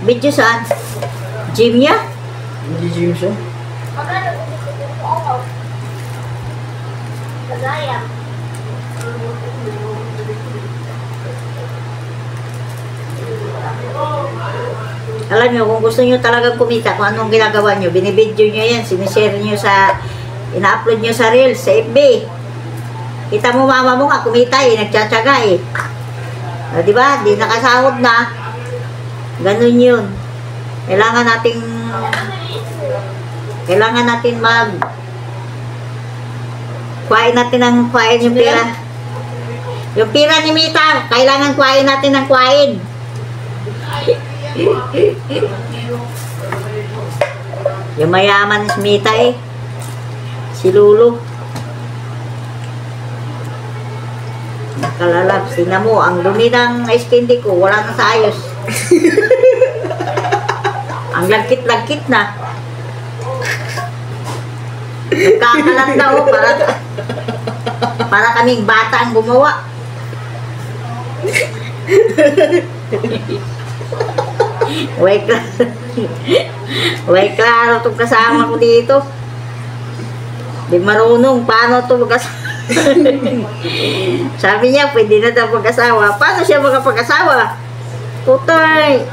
Video saan? Gym niya? Hindi gym siya. Alam nyo, kung gusto nyo talagang kumita, kung anong ginagawa nyo, binibidyo nyo yan, sinishare nyo sa, ina-upload nyo sa Reels, sa FB. Kita mo mama mo nga, kumita eh, nagtsatsaga eh. O, diba? Di nakasahod na. Ganun yun. Kailangan natin kuhain natin ng kuhain yung pera. Yung pera ni Mita, kailangan kuhain natin ng kuhain. Yung mayaman si Mita eh. Si Lulu. Nakalalab. Tingnan mo, ang dumi ng ice candy ko, wala na sa ayos. Ang lagkit-lagkit na. Nagkakalat na oh, para kaming bata ang gumawa. Way klaro itong kasama ko dito. Di marunong, paano ito mag-asawa? Sabi niya, pwede na daw mag-asawa. Paano siya makapag-asawa? Tutay.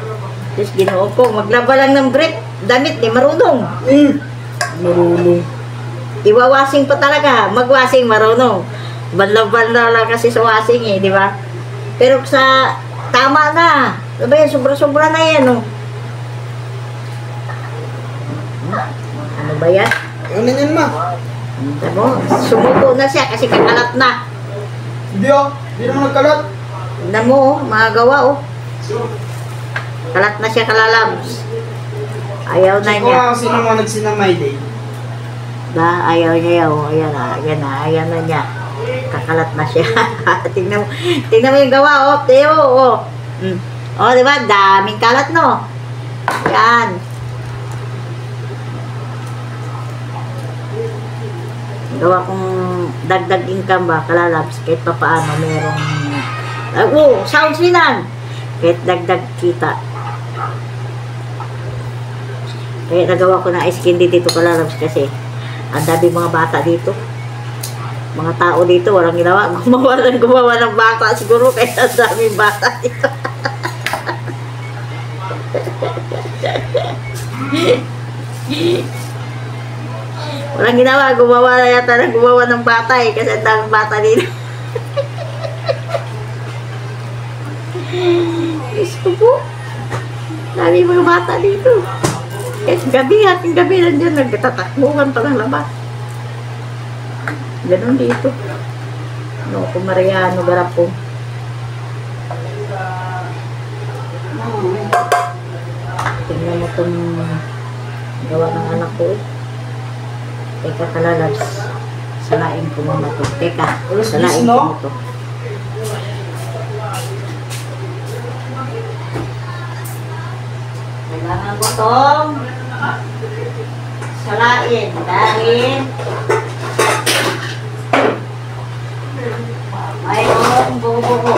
Tapos ginoo ko, maglaba lang ng brief. Damit, di marunong. Marunong. Iwawasing pa talaga. Magwasing, marunong. Banlaw-banlaw lang kasi sa wasing eh, di ba? Pero sa tama na. Diba yan, sobra-sobra na yan, oh. Ano ba yan? Ano yan, ma? Diba? Sumuko na siya kasi kakalat na. Hindi oh. Hindi naman nagkalat. Tignan mo, oh. Mga gawa, oh. Kalat na siya, kalalabs. Ayaw na niya. Sino mga nagsinamay day? Ba, ayaw niya, oh. Ayan na, ayan na, ayan na niya. Kakalat na siya. Tingnan mo yung gawa, oh. Teo, oh. Oh, di ba? Daming kalat, no? Yan. Gawa kong dagdag income ba, kalalabs, kahit pa paano, merong, sounds sinan. Kahit dagdag kita. Kaya nagawa ko na ice candy dito, kalalabs, kasi ang dami mga bata dito. Mga tao dito, walang ginawa. Gumawa ng bata siguro, kaya ang daming bata dito. Walang ginawa, gumawa na yata ng gumawa ng bata eh, kasi ang daming bata dito. Diyos ko po, dami mga bata dito. Kasi gabi, ating gabi nandiyan, nagtatakbuhan pa ng labas. Ganon dito. No, kung Mariano, Garapong. Tingnan mo itong gawa ng anak ko eh. Teka, kalalabs. Salain ko muna ito. Teka, salain ko mo ito. Kailangan ko itong salain dahil mayroong bubo-bubo.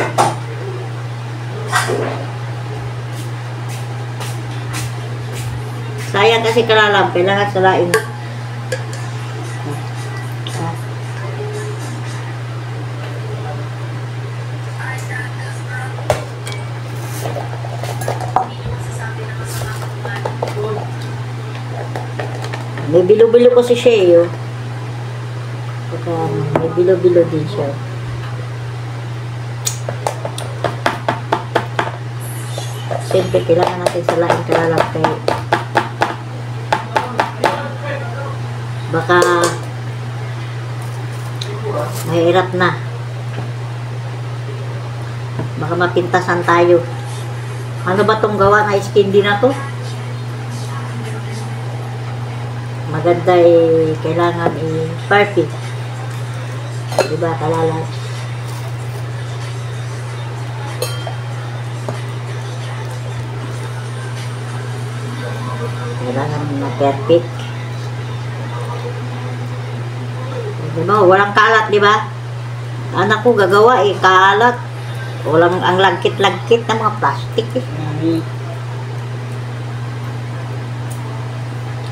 Sayang kasi kalalab, kailangan salain. May bilo-bilo kasi siya eh, oh. May bilo-bilo din siya. Siyempre, kailangan natin salain kalalab kayo. Baka mahirap na. Baka mapintasan tayo. Ano ba tong gawa na ice candy na to? Maganda eh, kailangan eh, perfect. Diba, kalalabs? Kailangan na perfect. Diba, walang kalat, diba? Anak ko gagawa eh, kalat. Walang ang lagkit-lagkit na mga plastic eh.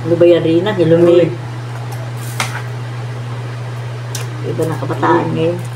Ano ba yan, Rina? Nilumi. Iba na kabataan ngayon.